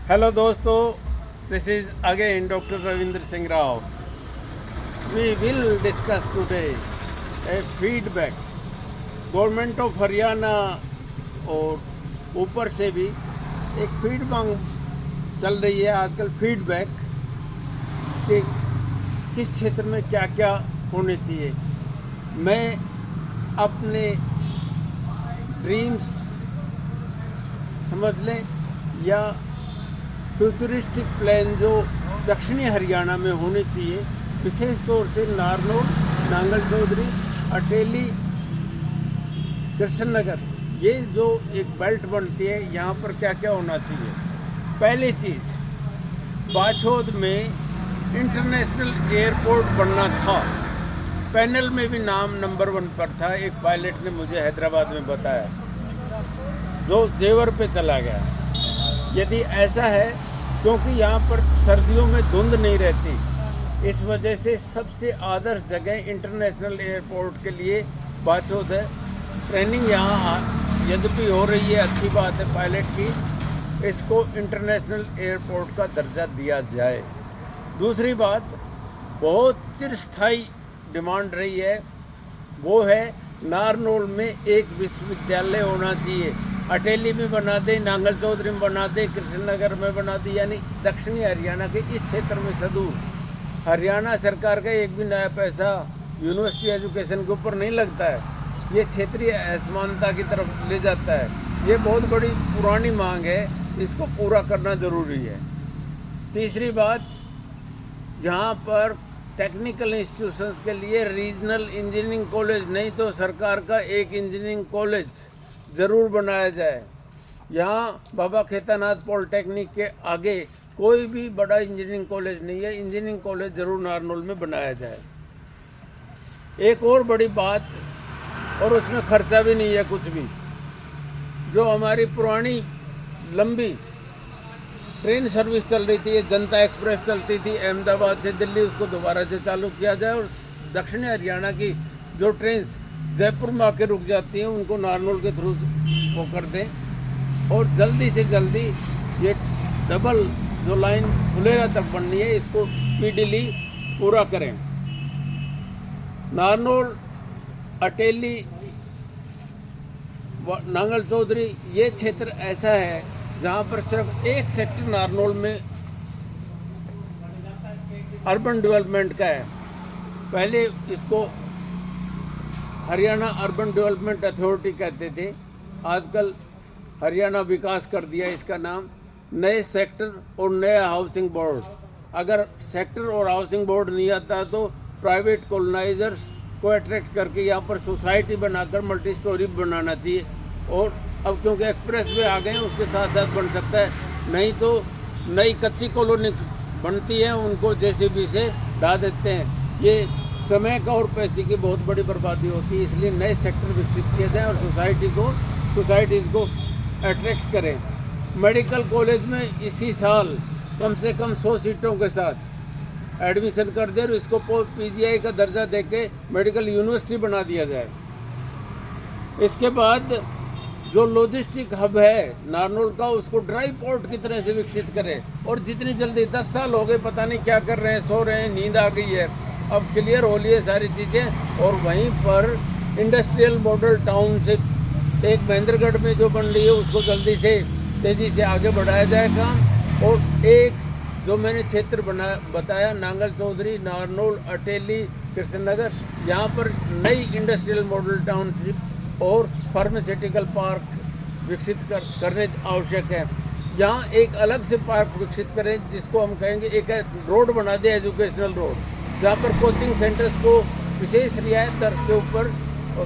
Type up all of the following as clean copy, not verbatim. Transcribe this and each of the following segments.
Hello दोस्तों, this is again doctor Ravindra Singh Rao. We will discuss today a feedback. Government of Haryana और ऊपर से भी एक फीड मांग चल रही है आजकल, फीडबैक कि किस क्षेत्र में क्या क्या होने चाहिए. मैं अपने ड्रीम्स समझ लें या फ्यूचरिस्टिक प्लान जो दक्षिणी हरियाणा में होने चाहिए, विशेष तौर से नारनौल, नांगल चौधरी, अटेली, कृष्णनगर, ये जो एक बेल्ट बनती है, यहाँ पर क्या क्या होना चाहिए. पहली चीज़, बाछौद में इंटरनेशनल एयरपोर्ट बनना था. पैनल में भी नाम नंबर 1 पर था. एक पायलट ने मुझे हैदराबाद में बताया, जो जेवर पे चला गया. यदि ऐसा है, क्योंकि यहाँ पर सर्दियों में धुंध नहीं रहती, इस वजह से सबसे आदर्श जगह इंटरनेशनल एयरपोर्ट के लिए बाछौद है. ट्रेनिंग यहाँ यद्यपि हो रही है, अच्छी बात है पायलट की. इसको इंटरनेशनल एयरपोर्ट का दर्जा दिया जाए. दूसरी बात, बहुत चिरस्थायी डिमांड रही है, वो है नारनौल में एक विश्वविद्यालय होना चाहिए. अटेली में बना दे, नांगल चौधरी में बना दे, कृष्णनगर में बना दे, यानी दक्षिणी हरियाणा के इस क्षेत्र में सदूर हरियाणा सरकार का एक भी नया पैसा यूनिवर्सिटी एजुकेशन के ऊपर नहीं लगता है. ये क्षेत्रीय असमानता की तरफ ले जाता है. ये बहुत बड़ी पुरानी मांग है, इसको पूरा करना ज़रूरी है. तीसरी बात, यहाँ पर टेक्निकल इंस्टीट्यूशंस के लिए रीजनल इंजीनियरिंग कॉलेज नहीं तो सरकार का एक इंजीनियरिंग कॉलेज ज़रूर बनाया जाए. यहाँ बाबा खेतानाथ पॉलिटेक्निक के आगे कोई भी बड़ा इंजीनियरिंग कॉलेज नहीं है. इंजीनियरिंग कॉलेज ज़रूर नारनौल में बनाया जाए. एक और बड़ी बात, और उसमें खर्चा भी नहीं है कुछ भी, जो हमारी पुरानी लंबी ट्रेन सर्विस चल रही थी, जनता एक्सप्रेस चलती थी अहमदाबाद से दिल्ली, उसको दोबारा से चालू किया जाए. और दक्षिणी हरियाणा की जो ट्रेन जयपुर में आके रुक जाती हैं, उनको नारनौल के थ्रू वो कर दें. और जल्दी से जल्दी ये डबल जो लाइन फुलेरा तक बननी है, इसको स्पीडीली पूरा करें. नारनौल, अटेली, नांगल चौधरी, ये क्षेत्र ऐसा है जहाँ पर सिर्फ एक सेक्टर नारनौल में अर्बन डेवलपमेंट का है. पहले इसको हरियाणा अर्बन डेवलपमेंट अथॉरिटी कहते थे, आजकल हरियाणा विकास कर दिया इसका नाम. नए सेक्टर और नया हाउसिंग बोर्ड. अगर सेक्टर और हाउसिंग बोर्ड नहीं आता तो प्राइवेट कॉलोनाइजर्स को अट्रैक्ट करके यहाँ पर सोसाइटी बनाकर मल्टी स्टोरी बनाना चाहिए. और अब क्योंकि एक्सप्रेस वे आ गए हैं, उसके साथ साथ बन सकता है. नहीं तो नई कच्ची कॉलोनी बनती है, उनको जेसीबी से ढा देते हैं. ये समय का और पैसे की बहुत बड़ी बर्बादी होती है. इसलिए नए सेक्टर विकसित किए जाएँ और सोसाइटीज़ को अट्रैक्ट करें. मेडिकल कॉलेज में इसी साल कम से कम 100 सीटों के साथ एडमिशन कर दे और इसको पीजीआई का दर्जा देके मेडिकल यूनिवर्सिटी बना दिया जाए. इसके बाद जो लॉजिस्टिक हब है नारनौल का, उसको ड्राई पोर्ट की तरह से विकसित करें. और जितनी जल्दी, 10 साल हो गए पता नहीं क्या कर रहे हैं, सो रहे हैं, नींद आ गई है, अब क्लियर हो लिए सारी चीज़ें. और वहीं पर इंडस्ट्रियल मॉडल टाउन से एक महेंद्रगढ़ में जो बन रही है, उसको जल्दी से तेज़ी से आगे बढ़ाया जाए काम. और एक जो मैंने क्षेत्र बताया, नांगल चौधरी, नारनौल, अटेली, कृष्णनगर, यहाँ पर नई इंडस्ट्रियल मॉडल टाउनशिप और फार्मास्यूटिकल पार्क विकसित करने आवश्यक है. यहाँ एक अलग से पार्क विकसित करें, जिसको हम कहेंगे एक रोड बना दे, एजुकेशनल रोड, जहाँ पर कोचिंग सेंटर्स को विशेष रियायत दर के ऊपर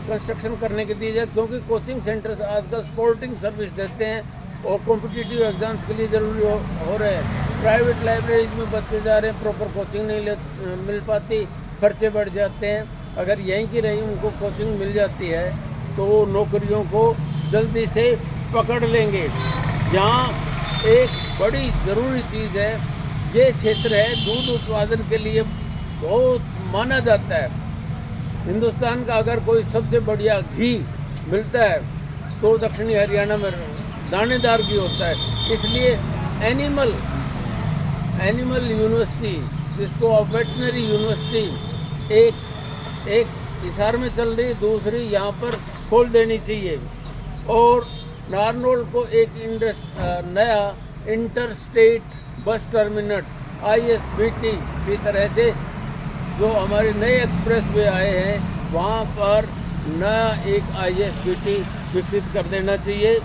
कंस्ट्रक्शन करने के दिए जाए. क्योंकि कोचिंग सेंटर्स आजकल स्पोर्टिंग सर्विस देते हैं और कॉम्पिटिटिव एग्जाम्स के लिए ज़रूरी हो रहे हैं. प्राइवेट लाइब्रेरीज में बच्चे जा रहे हैं, प्रॉपर कोचिंग नहीं मिल पाती, खर्चे बढ़ जाते हैं. अगर यहीं की रही उनको कोचिंग मिल जाती है तो वो नौकरियों को जल्दी से पकड़ लेंगे. यहाँ एक बड़ी ज़रूरी चीज़ है, ये क्षेत्र है दूध उत्पादन के लिए बहुत माना जाता है. हिंदुस्तान का अगर कोई सबसे बढ़िया घी मिलता है तो दक्षिणी हरियाणा में दानेदार घी होता है. इसलिए एनिमल यूनिवर्सिटी, जिसको अब वेटनरी यूनिवर्सिटी एक हिसार में चल रही, दूसरी यहाँ पर खोल देनी चाहिए। और नारनौल को एक नया inter state bus terminal ISBT की तरह से जो हमारे नए एक्सप्रेस वे आए हैं वहाँ पर नया एक ISBT विकसित कर देना चाहिए।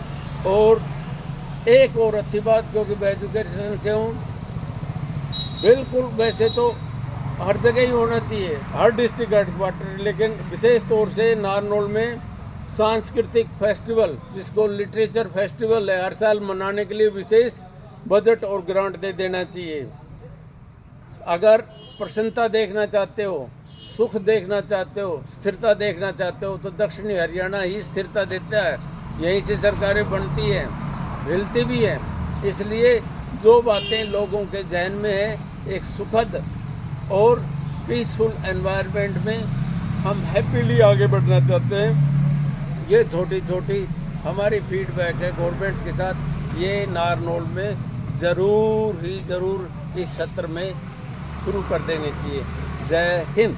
और एक और अच्छी बात, क्योंकि मैं एजुकेशन से हूँ, बिल्कुल वैसे तो हर जगह ही होना चाहिए, हर डिस्ट्रिक्ट हेडक्वार्टर, लेकिन विशेष तौर से नारनौल में सांस्कृतिक फेस्टिवल, जिसको लिटरेचर फेस्टिवल है, हर साल मनाने के लिए विशेष बजट और ग्रांट दे देना चाहिए। अगर प्रसन्नता देखना चाहते हो, सुख देखना चाहते हो, स्थिरता देखना चाहते हो, तो दक्षिणी हरियाणा ही स्थिरता देता है। यहीं से सरकारें बनती हैं, हिलती भी हैं। इसलिए जो बातें लोगों के जहन में है, एक सुखद और पीसफुल एनवायरनमेंट में हम हैप्पीली आगे बढ़ना चाहते हैं। ये छोटी छोटी हमारी फीडबैक है गवर्नमेंट्स के साथ, ये नारनौल में ज़रूर इस सत्र में शुरू कर देनी चाहिए। जय हिंद।